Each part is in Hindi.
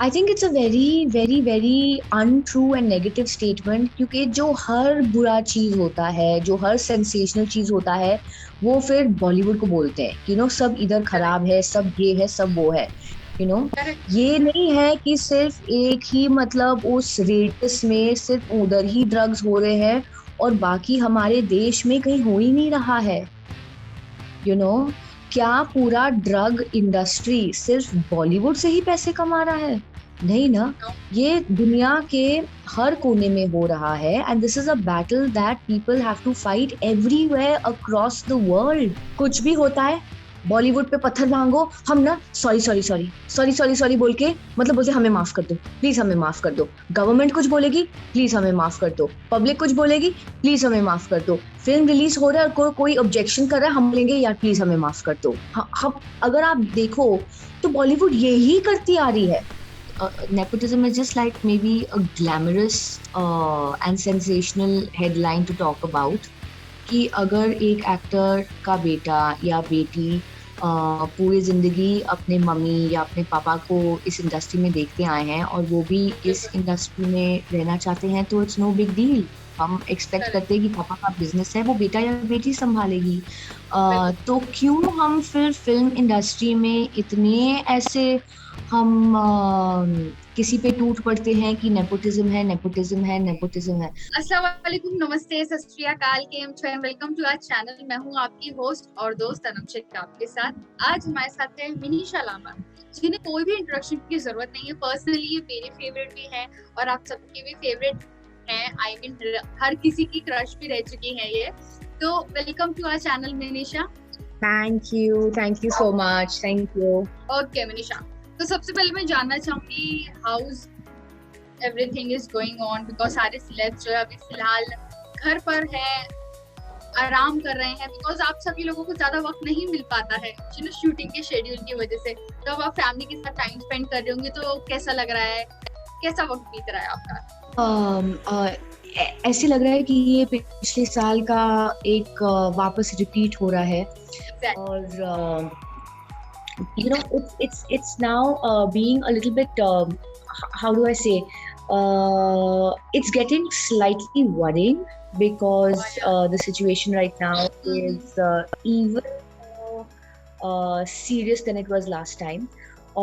I think it's a very very very untrue and negative statement, क्योंकि जो हर बुरा चीज होता है, जो हर सेंसेशनल चीज होता है, वो फिर बॉलीवुड को बोलते हैं कि सब इधर करेक्ट। खराब है, सब ये है, सब वो है। You know correct. ये नहीं है कि सिर्फ एक ही, मतलब उस रेडियस में सिर्फ उधर ही ड्रग्स हो रहे हैं और बाकी हमारे देश में कहीं हो ही नहीं रहा है। यू you नो क्या पूरा ड्रग इंडस्ट्री सिर्फ बॉलीवुड से ही पैसे कमा रहा है? नहीं ना। नो। ये दुनिया के हर कोने में हो रहा है, and this is a battle that people have to fight everywhere across the world. कुछ भी होता है, बॉलीवुड पे पत्थर भांगो, हम ना sorry sorry sorry sorry sorry sorry बोल के, मतलब बोलते हमें माफ कर दो, प्लीज हमें माफ कर दो। गवर्नमेंट कुछ बोलेगी, प्लीज हमें माफ कर दो। पब्लिक कुछ बोलेगी, प्लीज हमें माफ कर दो। फिल्म रिलीज हो रहा है और कोई ऑब्जेक्शन कर रहा है, हम बोलेंगे यार प्लीज हमें माफ कर दो। हम अगर आप देखो तो बॉलीवुड यही करती आ रही है। Nepotism is just like maybe a glamorous and sensational headline to talk about, कि अगर एक एक्टर का बेटा या बेटी पूरी जिंदगी अपने मम्मी या अपने पापा को इस इंडस्ट्री में देखते आए हैं और वो भी इस बिल्कुल। इंडस्ट्री में रहना चाहते हैं, तो इट्स नो बिग डील। हम एक्सपेक्ट करेक्ट। करते हैं कि पापा का बिजनेस है, वो बेटा या बेटी संभालेगी। बिल्कुल। तो क्यों हम फिर फिल्म इंडस्ट्री में इतने ऐसे हम किसी पे टूट पड़ते हैं कि नेपोटिज्म है, नेपोटिज्म है, नेपोटिज्म है। अस्सलाम वालेकुम, नमस्ते, सत श्री अकाल, केम छो and welcome to our channel. मैं हूं आपकी होस्ट और दोस्त अनम शेख आपके साथ। आज हमारे साथ है मिनीशा लामा, जिन्हें कोई भी इंट्रोडक्शन की जरूरत नहीं है। पर्सनली ये मेरे फेवरेट भी हैं और आप सबके भी फेवरेट हैं। आई मीन हर किसी की क्रश भी रह चुकी है ये। तो welcome to our channel Minisha. Thank you so much, thank you. Okay Minisha, तो सबसे पहले मैं जानना चाहूंगी how's everything is going on, because सारे सिलेब्स जो है अभी फिलहाल घर पर है, आराम कर रहे हैं, बिकॉज आप सभी लोगों को ज्यादा वक्त नहीं मिल पाता है शूटिंग के शेड्यूल की वजह से। तो अब आप फैमिली के साथ टाइम स्पेंड कर रहे होंगे, तो कैसा लग रहा है, कैसा वक्त बीत रहा है आपका? ऐसे लग रहा है कि ये पिछले साल का एक वापस रिपीट हो रहा है। Exactly. और it's now being a little bit, how do I say, it's getting slightly worrying because Oh, yeah. the situation right now Mhm. is even more serious than it was last time.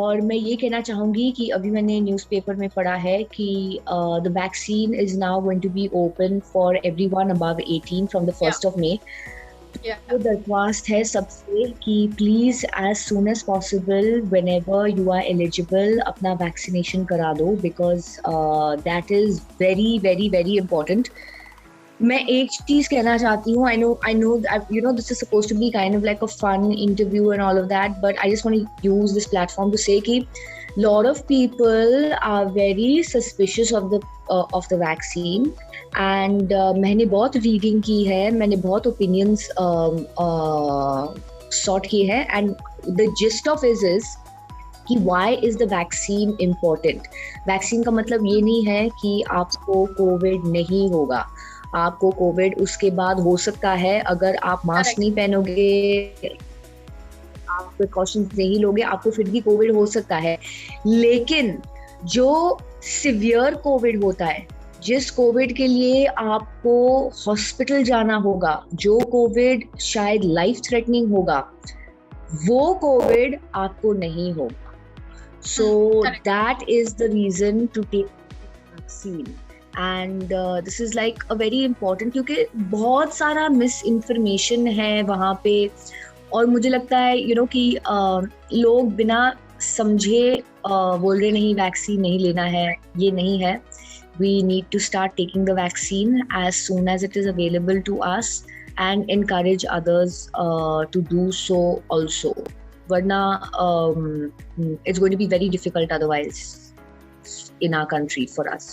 और मैं ये कहना चाहूंगी कि अभी मैंने न्यूज़पेपर में पढ़ा है कि the vaccine is now going to be open for everyone above 18 from the Yeah. 1st of May। Yeah. तो दरख्वास्त है सबसे कि please as soon as possible, whenever you are eligible, अपना वैक्सीनेशन करा दो, because that is very very very important. मैं एक चीज कहना चाहती हूँ, I know this is suppose to be kind of like a fun interview and all of that, but I just want to use this platform to say कि lot of people are very suspicious of the vaccine, and मैंने बहुत रीडिंग की है, मैंने बहुत ओपिनियंस सॉर्ट की है, and the gist of is कि why is the vaccine important. Vaccine का मतलब ये नहीं है कि आपको कोविड नहीं होगा। आपको कोविड उसके बाद हो सकता है, अगर आप मास्क Correct. नहीं पहनोगे, आप प्रिकॉशंस नहीं लोगे, आपको फिर भी कोविड हो सकता है। लेकिन जो सिवियर कोविड होता है, जिस कोविड के लिए आपको हॉस्पिटल जाना होगा, जो कोविड शायद लाइफ थ्रेटनिंग होगा, वो कोविड आपको नहीं होगा। So Correct. That is the reason to take vaccine, and this is like a very important, क्योंकि बहुत सारा मिस इन्फॉर्मेशन है वहाँ पे। और मुझे लगता है कि लोग बिना समझे बोल रहे नहीं, वैक्सीन नहीं लेना है, ये नहीं है। We need to start taking the vaccine as soon as it is available to us, and encourage others to do so also. वरना it's going to be very difficult otherwise in our country for us.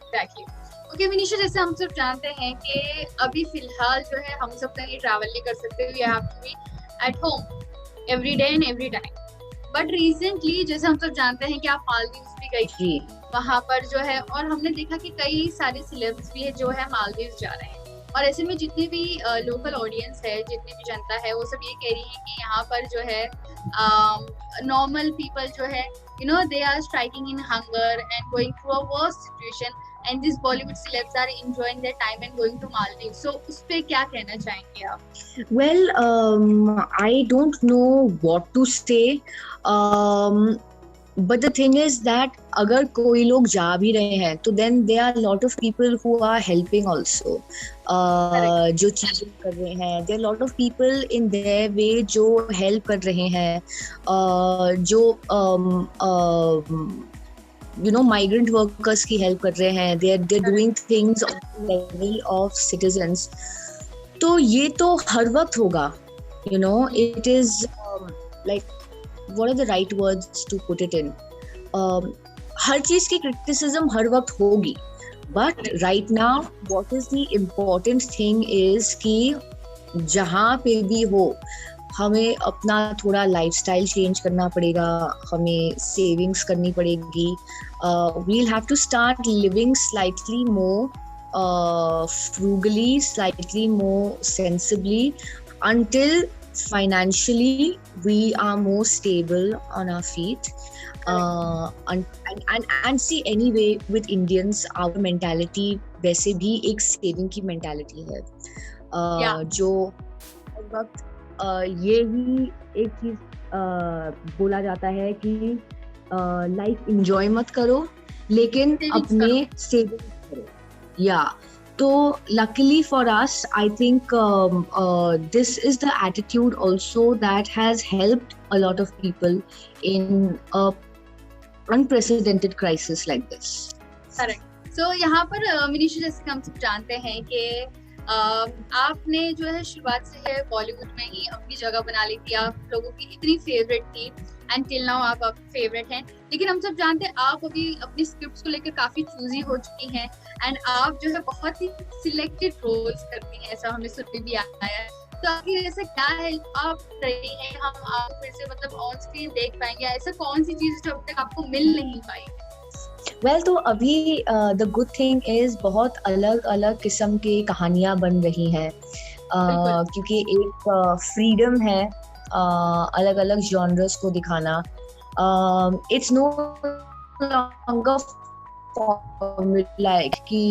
Exactly. Okay Vinisha, जैसे हम सब जानते हैं कि अभी फिलहाल जो है हम सब कहीं ट्रैवल नहीं कर सकते, we have to be at home every day and every time. But recently जैसे हम सब जानते हैं कि आप मालदीव्स भी गई थी, वहां पर जो है, और हमने देखा कि कई सारे सिलेब्स भी है जो है मालदीव्स जा रहे हैं। और ऐसे में जितनी भी लोकल ऑडियंस है, जितनी भी जनता है, वो सब ये कह रही है कि यहाँ पर जो है नॉर्मल पीपल जो है they are striking in hunger and going through a worse situation, and these Bollywood celebs are enjoying their time and going to Maldives. So उस पे क्या कहना चाहेंगे आप? Well, I don't know what to say. But the thing is that अगर कोई लोग जा भी रहे हैं तो then there are a lot of people who are helping also. जो चीजें कर रहे हैं, there are a lot of people in their way जो help कर रहे हैं, जो migrant workers की help कर रहे हैं, they're doing things on the level of citizens. तो ये तो हर वक्त होगा, it is like, what are the right words to put it in? हर चीज की criticism हर वक्त होगी, but right now what is the important thing is कि जहाँ पे भी हो हमें अपना थोड़ा लाइफस्टाइल चेंज करना पड़ेगा, हमें सेविंग्स करनी पड़ेगी, we'll have to start living slightly more frugally, slightly more sensibly until financially we are more stable on our feet. And see, anyway with Indians our mentality वैसे भी एक saving की mentality है, जो हर वक्त ये ही एक चीज बोला जाता है कि लाइफ एंजॉय मत करो लेकिन अपने सेविंग करो. या तो luckily for us, I think this is the attitude also that has helped a lot of people in a unprecedented crisis like this. Correct. So यहाँ पर मिनीशा, जैसे हम सब जानते हैं कि आपने जो है शुरुआत से है बॉलीवुड में ही अपनी जगह बना ली थी, आप लोगों की इतनी फेवरेट थी एंड टिल नाउ आप फेवरेट हैं, लेकिन हम सब जानते हैं आप अभी अपनी स्क्रिप्ट्स को लेकर काफी चूजी हो चुकी हैं एंड आप जो है बहुत ही सिलेक्टेड रोल्स करती हैं, ऐसा हमें सुनने भी आया है. तो आखिर ऐसा क्या है आप रही हैं, हम आप फिर से मतलब ऑन स्क्रीन देख पाएंगे, ऐसा कौन सी चीज जो अब तक आपको मिल नहीं पाई? Well, तो अभी the good thing is बहुत अलग अलग किस्म की कहानियाँ बन रही हैं, क्योंकि एक फ्रीडम है अलग अलग जॉनर्स को दिखाना. It's no longer formulaic कि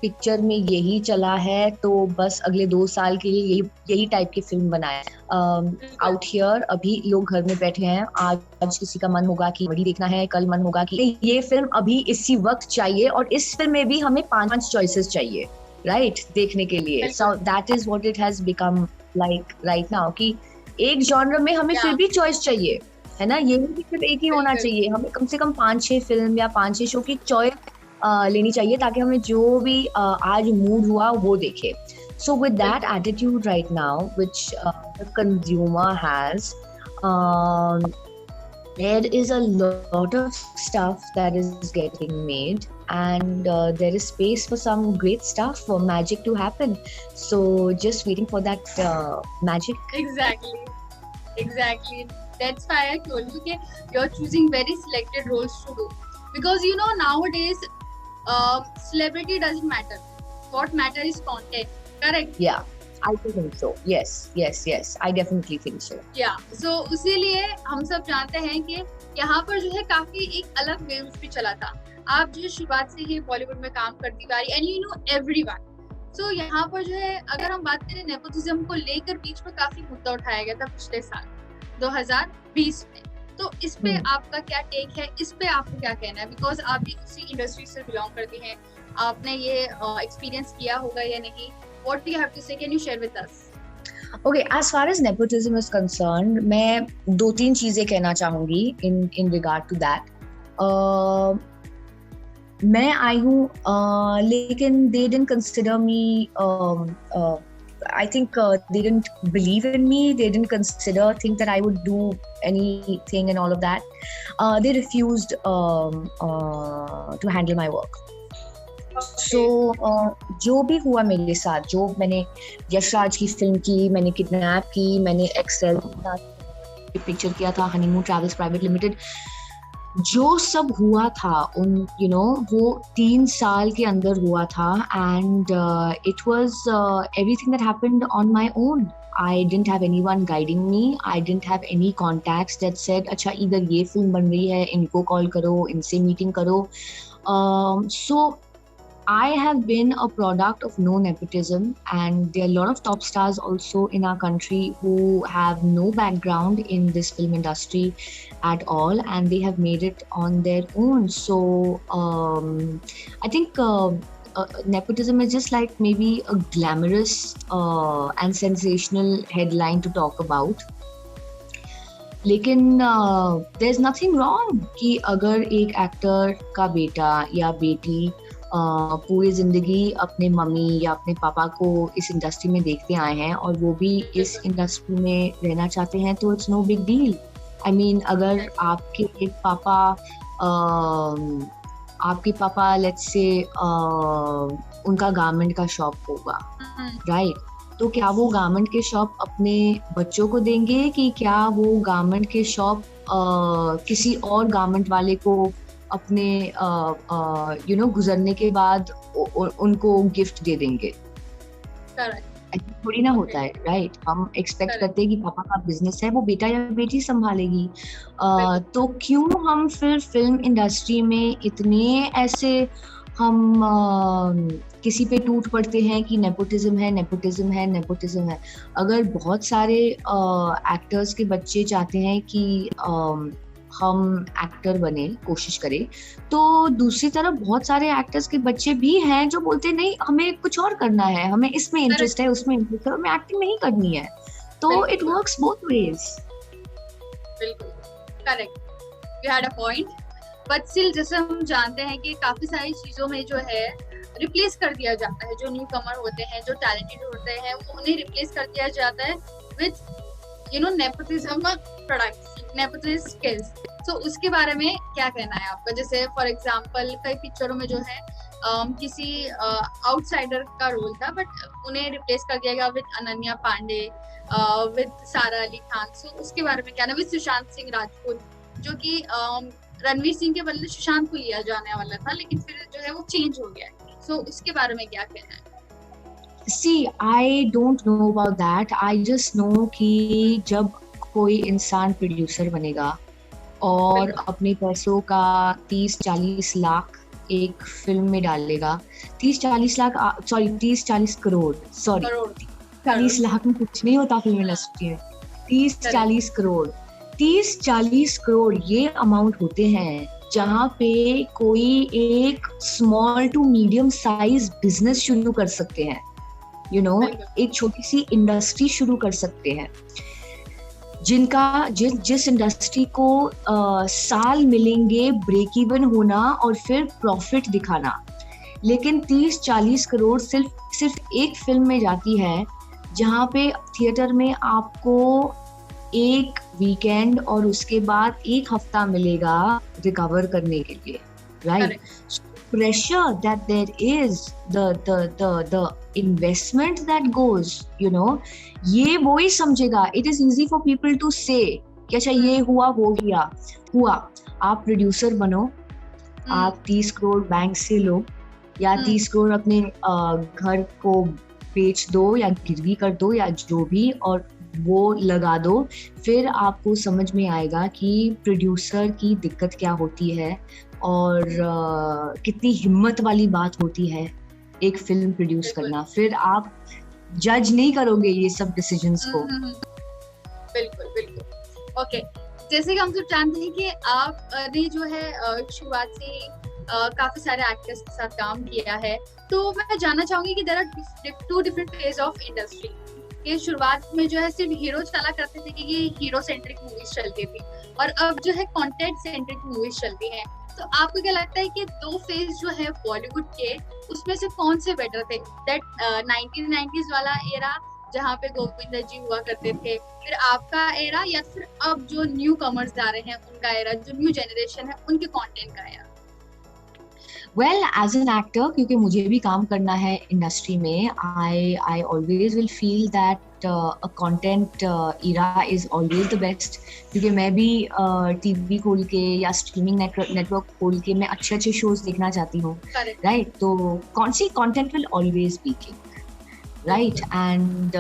पिक्चर में यही चला है तो बस अगले 2 साल के लिए यही टाइप की फिल्म बनाए. आउट हियर अभी लोग घर में बैठे हैं, आज किसी का मन होगा कि बड़ी देखना है, कल मन होगा कि ये फिल्म अभी इसी वक्त चाहिए, और इस फिल्म में भी हमें 5 चॉइसेस चाहिए, राइट, देखने के लिए. So that is what it has become like right now कि एक जॉनर में हमें फिर भी चॉइस चाहिए, है ना. ये नहीं सिर्फ एक ही होना चाहिए, हमें कम से कम 5-6 फिल्म या 5-6 शो की चॉइस लेनी चाहिए ताकि हमें जो भी आज मूड हुआ वो देखे. So with that attitude right now, which the consumer has, there is a lot of stuff that is getting made, and there is space for some great stuff, for magic to happen. So just waiting for that magic. Exactly. That's why I told you that you're choosing very selected roles to do, because nowadays celebrity doesn't matter. What matters is content. Correct? Yeah, I think so. Yes. I definitely think so. Yeah. So उसीलिए हम सब जानते हैं कि यहाँ पर जो है काफी एक अलग वेव्स भी चला था. आप जो शुरुआत से ही बॉलीवुड में काम करती आ रही, and you know everyone. So यहाँ पर जो है अगर हम बात करें नेपोटिज्म को लेकर, बीच में काफी मुद्दा उठाया गया था पिछले साल 2020 में. तो इस पे आपका क्या टेक है, इस पे आपको क्या कहना है, बिकॉज आप भी उसी इंडस्ट्री से बिलोंग करती हैं, आपने ये एक्सपीरियंस किया होगा या नहीं? What do you have to say? Can you share with us? Okay, as far as nepotism is concerned, मैं 2-3 चीजें कहना चाहूंगी in regard to that. मैं आई हूँ लेकिन they didn't consider me. I think they didn't believe in me. They didn't think that I would do anything and all of that. They refused to handle my work. So जो भी हुआ मेरे साथ, जो मैंने यशराज की फिल्म की, मैंने किडनैप की, मैंने एक्सेल पिक्चर किया था, हनीमून ट्रैवल्स प्राइवेट लिमिटेड, जो सब हुआ था उन वो 3 साल के अंदर हुआ था, and it was everything that happened on my own. I didn't have anyone guiding me. I didn't have any contacts that said अच्छा इधर ये फिल्म बन रही है, इनको कॉल करो, इनसे मीटिंग करो. So I have been a product of no nepotism, and there are a lot of top stars also in our country who have no background in this film industry at all, and they have made it on their own. So I think nepotism is just like maybe a glamorous and sensational headline to talk about. लेकिन there's nothing wrong कि अगर एक एक्टर का बेटा या बेटी पूरी जिंदगी अपने मम्मी या अपने पापा को इस इंडस्ट्री में देखते आए हैं और वो भी इस इंडस्ट्री में रहना चाहते हैं, तो it's no big deal. I mean अगर आपके पापा लेट्स से उनका गारमेंट का शॉप होगा, राइट? तो क्या वो गारमेंट के शॉप अपने बच्चों को देंगे कि क्या वो गारमेंट के शॉप किसी और गारमेंट वाले को अपने गुजरने के बाद उनको गिफ्ट दे देंगे? ऐसा थोड़ी ना होता है, राइट? हम एक्सपेक्ट करते हैं कि पापा का बिजनेस है, वो बेटा या बेटी संभालेगी. तो क्यों हम फिर फिल्म इंडस्ट्री में इतने ऐसे हम किसी पे टूट पड़ते हैं कि नेपोटिज्म है, नेपोटिज्म है, नेपोटिज्म है. अगर बहुत सारे एक्टर्स के बच्चे चाहते हैं कि हम एक्टर बने, कोशिश करें, तो दूसरी तरफ बहुत सारे एक्टर्स के बच्चे भी हैं जो बोलते हैं नहीं हमें कुछ और करना है, हमें इसमें इंटरेस्ट है, उसमें इंटरेस्ट है, हमें एक्टिंग नहीं करनी है. तो इट वर्क्स बोथ वेज. बिल्कुल correct, you had a point. But still जैसे हम जानते हैं कि काफी सारी चीजों में जो है रिप्लेस कर दिया जाता है. जो न्यू कमर होते हैं, जो टैलेंटेड होते हैं, वो उन्हें रिप्लेस कर दिया जाता है with nepotism products, nepotism skills. तो उसके बारे में क्या कहना है आपका? जैसे फॉर एग्जांपल कई पिक्चरों में जो है किसी आउटसाइडर का रोल था, बट उन्हें रिप्लेस कर दिया गया विद अनन्या पांडे, विद सारा अली खान. सो उसके बारे में क्या ना, विद सुशांत सिंह राजपूत, जो कि रणवीर सिंह के बदले सुशांत को लिया जाने वाला था, लेकिन फिर जो है वो चेंज हो गया है. सो उसके बारे में क्या कहना है? See, I don't know about that. I just know कि जब कोई इंसान प्रोड्यूसर बनेगा और अपने पैसों का 30-40 लाख एक फिल्म में डालेगा, 30-40 लाख सॉरी 30-40 करोड़, सॉरी 40 लाख में कुछ नहीं होता फिल्म इंडस्ट्री में. 30-40 करोड़, 30-40 करोड़ ये अमाउंट होते हैं जहाँ पे कोई एक small to medium size business शुरू कर सकते हैं, एक छोटी सी इंडस्ट्री शुरू कर सकते हैं, जिस इंडस्ट्री को साल मिलेंगे ब्रेक इवन होना और फिर प्रॉफिट दिखाना. लेकिन 30-40 करोड़ सिर्फ एक फिल्म में जाती है, जहाँ पे थिएटर में आपको एक वीकेंड और उसके बाद एक हफ्ता मिलेगा रिकवर करने के लिए, right? Pressure that there is, the investment that goes, ये वो ही समझेगा. It is easy for people to say कि अच्छा ये हुआ, हो गया, हुआ. आप प्रोड्यूसर बनो, आप 30 करोड़ बैंक से लो या 30 करोड़ अपने घर को बेच दो या गिरवी कर दो या जो भी, और वो लगा दो. फिर आपको समझ में आएगा कि प्रोड्यूसर की दिक्कत क्या होती है और कितनी हिम्मत वाली बात होती है एक फिल्म प्रोड्यूस करना. फिर आप जज नहीं करोगे ये सब डिसीजंस को. बिल्कुल बिल्कुल. ओके, जैसे कि हम सब जानते हैं कि आपने जो है शुरुआत से काफी सारे एक्टर्स के साथ काम किया है, तो मैं जानना चाहूंगी कि there are 2 different phase of industry. कि शुरुआत में जो है सिर्फ हीरो चला करते थे कि ये हीरो सेंट्रिक मूवीज चलती थी, और अब जो है कंटेंट सेंट्रिक मूवीज चलती हैं. तो आपको क्या लगता है कि 2 फेज जो है बॉलीवुड के, उसमें से कौन से बेटर थे? दैट 1990s वाला एरा जहाँ पे गोविंदा जी हुआ करते थे, फिर आपका एरा, या फिर अब जो न्यू कमर्स आ रहे हैं उनका एरा, जो न्यू जनरेशन है उनके कंटेंट का era? Well, as an actor, क्योंकि मुझे भी काम करना है इंडस्ट्री में, I always will feel that that a content era is always the best, क्योंकि मैं भी टीवी खोल के या स्ट्रीमिंग नेटवर्क खोल के मैं अच्छे अच्छे शोज देखना चाहती हूँ, राइट? तो कौन सी content will always be king, right? And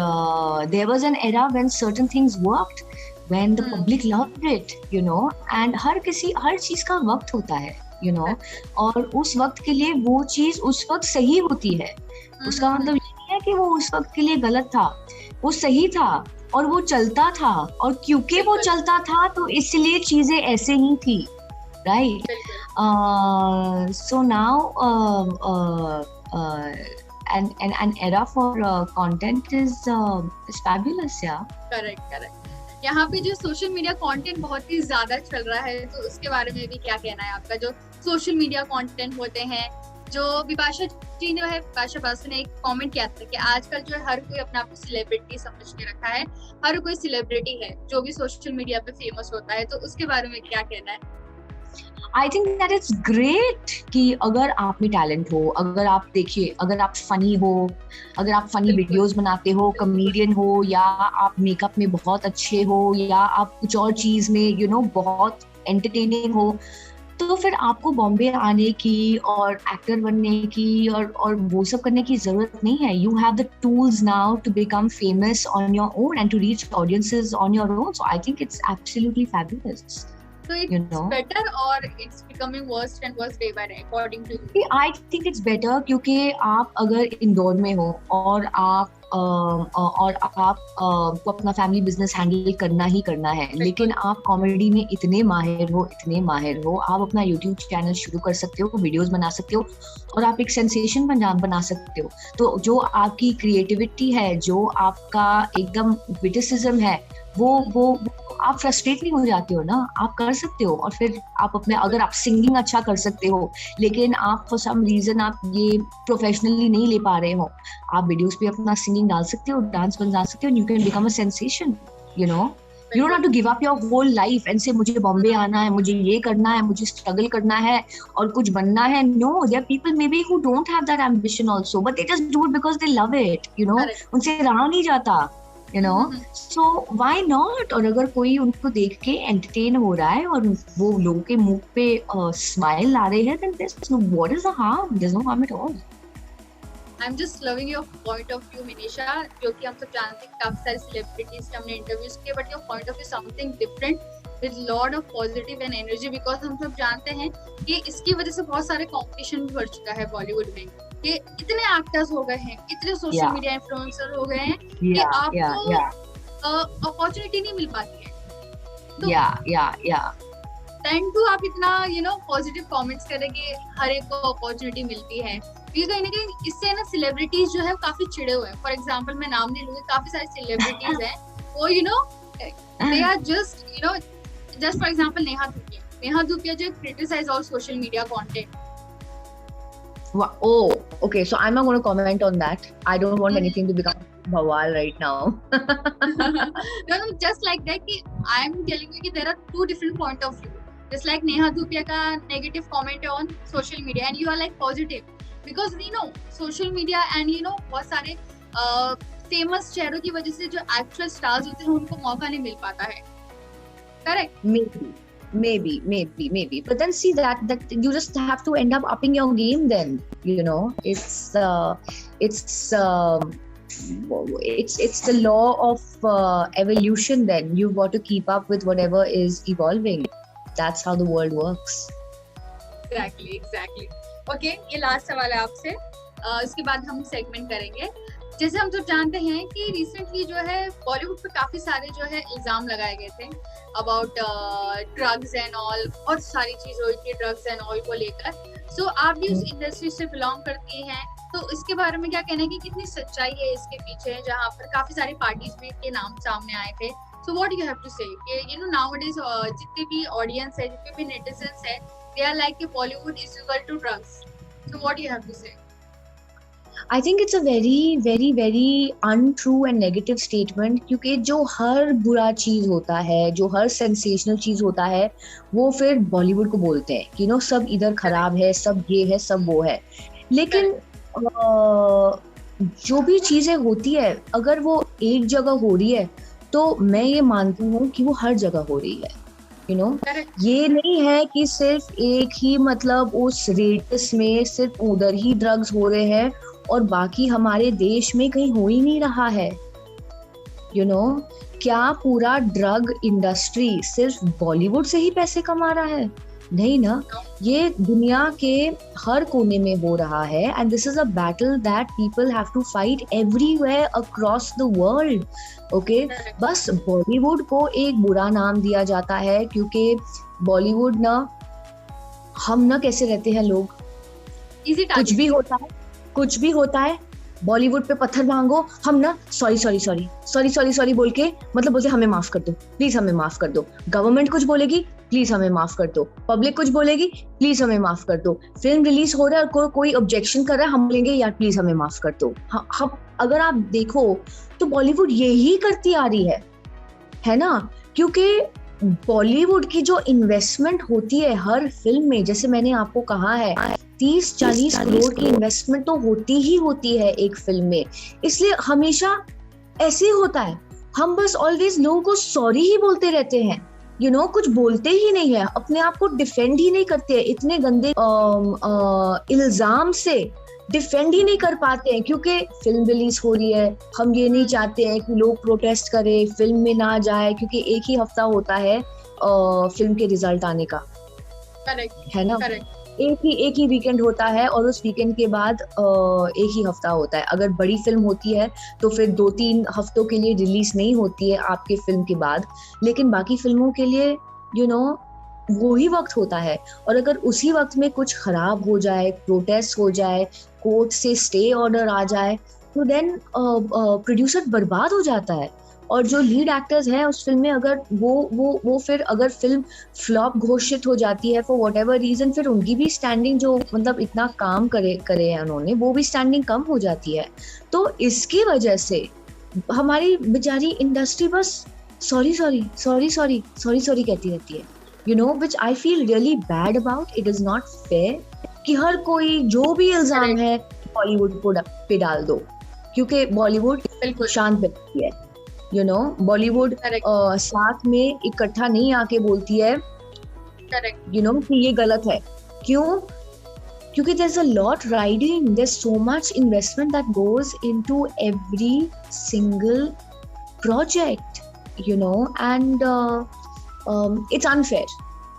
there was an era when certain things worked, when the public loved it, you know, and हर चीज का वक्त होता है, you know, और उस वक्त के लिए वो चीज उस वक्त सही होती है। उसका मतलब ये नहीं है कि वो उस वक्त के लिए गलत था, वो सही था और वो चलता था, और क्योंकि वो चलता था तो इसलिए चीजें ऐसे ही थी, right? So now an era for content is fabulous, yeah. Correct. यहाँ पे जो सोशल मीडिया कंटेंट बहुत ही ज्यादा चल रहा है, तो उसके बारे में भी क्या कहना है आपका? जो सोशल मीडिया कंटेंट होते हैं, जो विपाशा जी ने विपाशा बासु ने एक कमेंट किया था कि आजकल जो है हर कोई अपने आप को सेलिब्रिटी समझ के रखा है, हर कोई सेलिब्रिटी है जो भी सोशल मीडिया पे फेमस होता है, तो उसके बारे में क्या कहना है? I think that it's great कि अगर आप में टैलेंट हो, अगर आप देखिए, अगर आप फनी हो, अगर आप फनी वीडियोस बनाते हो, कॉमेडियन हो, या आप मेकअप में बहुत अच्छे हो, या आप कुछ और चीज में यू नो बहुत एंटरटेनिंग हो, तो फिर आपको बॉम्बे आने की और एक्टर बनने की और वो सब करने की जरूरत नहीं है। You have the tools now to become famous on your own and to reach audiences on your own, so I think it's absolutely fabulous. So it's better or it's becoming worse and worse day by day according to you? I think it's better क्योंकि आप अगर इंदौर में हो और आप को अपना फैमिली बिजनेस हैंडल करना ही करना है, लेकिन आप कॉमेडी में इतने माहिर हो, आप अपना यूट्यूब चैनल शुरू कर सकते हो, वीडियोस बना सकते हो और आप एक सेंसेशन बना सकते हो। तो जो आपकी क्रिएटिविटी है, जो आपका एकदम विटिसिज्म है, वो आप फ्रस्ट्रेट नहीं हो जाते हो ना, आप कर सकते हो। और फिर आप अपने, अगर आप सिंगिंग अच्छा कर सकते हो लेकिन आप फॉर सम रीजन आप ये प्रोफेशनली नहीं ले पा रहे हो, आप वीडियोस पे अपना सिंगिंग डाल सकते हो, डांस बना सकते हो, you can become a sensation, you know. You don't have to give up your whole life and say मुझे बॉम्बे आना है, मुझे ये करना है, मुझे स्ट्रगल करना है और कुछ बनना है। No, there are people maybe who don't have that ambition also, but they just do it because they love it, you know. उनसे रहा नहीं जाता, you know. So why not? और अगर कोई उनको देख के एंटरटेन हो रहा है और वो लोगों के मुंह पे स्माइल ला रहे हैं, then what is the harm? There's no harm at all. I'm just loving your point of view, Minisha, जो कि हम सब जानते हैं काफी सारे सेलिब्रिटीज के हमने इंटरव्यूज किए, but your point of view something different with lot of positive and energy, because हम सब जानते हैं कि इसकी वजह से बहुत सारे कंपटीशन भी बढ़ चुका है बॉलीवुड में, कि इतने एक्टर्स हो गए हैं, इतने सोशल मीडिया इन्फ्लुएंसर हो गए हैं कि आपको अपॉर्चुनिटी नहीं मिल पाती है। देन टू आप इतना पॉजिटिव कमेंट्स करेंगे, हर एक को अपॉर्चुनिटी मिलती है, ये कहीं ना कहीं इससे ना सेलिब्रिटीज जो है काफी चिड़े हुए हैं। फॉर एग्जांपल मैं नाम नहीं लूंगी, काफी सारे सेलिब्रिटीज हैं वो they are just for example Neha Dhupia जो criticise all social media content. Oh, okay, so I'm not going to comment on that. I don't want anything to become bawal right now. No, just like that कि I'm telling you कि there are two different point of view. Just like Neha Dhupia का negative comment on social media and you are like positive. Because we know social media and बहुत सारे famous चेहरों की वजह से जो actual stars होते हैं उनको मौका नहीं मिल पाता है, correct? Maybe, but then see that you just have to end up upping your game. Then it's the law of evolution. Then you've got to keep up with whatever is evolving. That's how the world works. Exactly. Okay, ये लास्ट सवाल है आपसे, उसके बाद हम सेगमेंट करेंगे। जैसे हम सब जानते हैं कि रिसेंटली जो है बॉलीवुड पे काफी सारे जो है इल्जाम लगाए गए थे अबाउट ड्रग्स एंड ऑल, बहुत सारी चीज हुई थी ड्रग्स एंड ऑल को लेकर। सो आप भी उस इंडस्ट्री से बिलोंग करती हैं, तो इसके बारे में क्या कहना है कि कितनी सच्चाई है इसके पीछे, जहाँ पर काफी सारी पार्टीज में के नाम सामने आए थे। So what you have to say कि नाउअडेज जितने भी ऑडियंस है, जितने भी नेटिजन्स है, they are like Bollywood is equal to drugs. So what do you have to say? I think it's a very, very, very untrue and negative statement, क्योंकि जो हर बुरा चीज होता है, जो हर सेंसेशनल चीज होता है, वो फिर बॉलीवुड को बोलते हैं कि सब इधर खराब है, सब ये है, सब वो है। लेकिन जो भी चीजें होती है अगर वो एक जगह हो रही है तो मैं ये मानती हूँ कि वो हर जगह हो रही है, यू नो। करेक्ट। ये नहीं है कि सिर्फ एक ही मतलब उस रेडियस में सिर्फ उधर ही ड्रग्स हो रहे हैं और बाकी हमारे देश में कहीं हो ही नहीं रहा है, यू नो। क्या पूरा ड्रग इंडस्ट्री सिर्फ बॉलीवुड से ही पैसे कमा रहा है? नहीं ना, ये दुनिया के हर कोने में हो रहा है and this is a battle that people have to fight everywhere across the world, okay. बस बॉलीवुड को एक बुरा नाम दिया जाता है क्योंकि बॉलीवुड ना, हम ना कैसे रहते हैं लोग, इजी कुछ भी होता है, कुछ भी होता है बॉलीवुड पे पत्थर भांगो, हम ना sorry sorry sorry sorry sorry sorry बोल के मतलब बोलते हमें माफ कर दो, प्लीज हमें माफ कर दो। गवर्नमेंट कुछ बोलेगी, प्लीज हमें माफ कर दो। पब्लिक कुछ बोलेगी, प्लीज हमें माफ कर दो। फिल्म रिलीज हो रहा है और कोई ऑब्जेक्शन कर रहा है, हम बोलेंगे यार प्लीज हमें माफ कर दो। हम अगर आप देखो तो बॉलीवुड यही करती आ रही है ना, क्योंकि बॉलीवुड की जो इन्वेस्टमेंट होती है हर फिल्म में, जैसे मैंने आपको कहा है 30-40 करोड़ की इन्वेस्टमेंट तो होती ही होती है एक फिल्म में, इसलिए हमेशा ऐसे ही होता है। हम बस ऑलवेज लोगों को सॉरी ही बोलते रहते हैं, यू नो, कुछ बोलते ही नहीं है, अपने आप को डिफेंड ही नहीं करते, इतने गंदे इल्जाम से डिफेंड ही नहीं कर पाते हैं क्योंकि फिल्म रिलीज हो रही है। हम ये नहीं चाहते हैं कि लोग प्रोटेस्ट करें, फिल्म में ना जाए, क्योंकि एक ही हफ्ता होता है फिल्म के रिजल्ट आने का, करेक्ट है ना। करेक्ट। एक ही वीकेंड होता है और उस वीकेंड के बाद एक ही हफ्ता होता है। अगर बड़ी फिल्म होती है तो फिर 2-3 हफ्तों के लिए रिलीज नहीं होती है आपके फिल्म के बाद, लेकिन बाकी फिल्मों के लिए यू नो वो ही वक्त होता है। और अगर उसी वक्त में कुछ खराब हो जाए, प्रोटेस्ट हो जाए, कोर्ट से स्टे ऑर्डर आ जाए, तो देन प्रोड्यूसर बर्बाद हो जाता है। और जो लीड एक्टर्स हैं उस फिल्म में, अगर वो फिर अगर फिल्म फ्लॉप घोषित हो जाती है फॉर वॉट एवर रीजन, फिर उनकी भी स्टैंडिंग, जो मतलब इतना काम करे हैं उन्होंने, वो भी स्टैंडिंग कम हो जाती है। तो इसकी वजह से हमारी बेचारी इंडस्ट्री बस sorry sorry sorry sorry sorry sorry कहती रहती है, you know, which I feel really bad about. It is not fair कि हर कोई जो भी इल्जाम है बॉलीवुड पे डाल दो, क्योंकि बॉलीवुड बिल्कुल शांत बैठती है, यू नो। बॉलीवुड साथ में इकट्ठा नहीं आके बोलती है, करेक्ट, यू नो, कि ये गलत है। क्यों? क्योंकि there's a lot riding, there's so much investment that goes into every single project, you know, and it's unfair,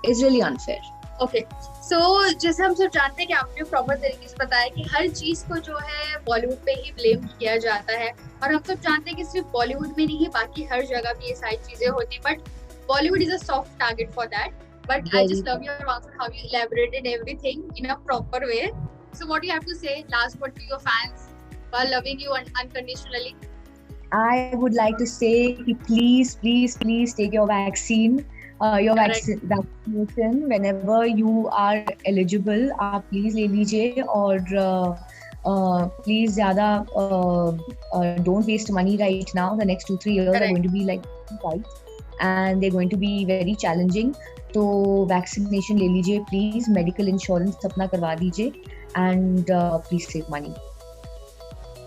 it's really unfair. Okay. So जैसे हम सब जानते हैं कि आपने प्रॉपर तरीके से बताया कि हर चीज को जो है बॉलीवुड पे ही ब्लेम किया जाता है, और हम सब जानते हैं कि सिर्फ बॉलीवुड में नहीं बाकी हर जगह भी ये सारी चीजें होती हैं, but Bollywood is a soft target for that. But I just love your answer, how you elaborated everything in a proper way. So what do you have to say last word to your fans who are loving you unconditionally? I would like to say please take your vaccine, your vaccination whenever you are eligible. आप please ले लीजिए, और please ज़्यादा don't waste money right now. The next 2-3 years are going to be like tight and they're going to be very challenging. तो वैक्सीनेशन ले लीजिए प्लीज, मेडिकल इंश्योरेंस अपना करवा दीजिए, and please save money.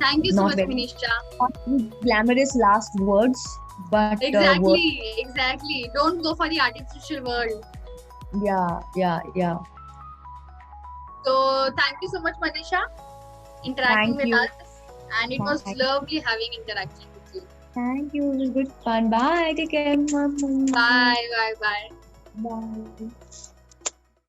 Thank you so much Manisha. Glamorous last words, but exactly don't go for the artificial world. Yeah. So thank you so much Manisha interacting with us, and it was lovely having interaction with you. Thank you, it was good fun. Bye, take care. Bye. Bye.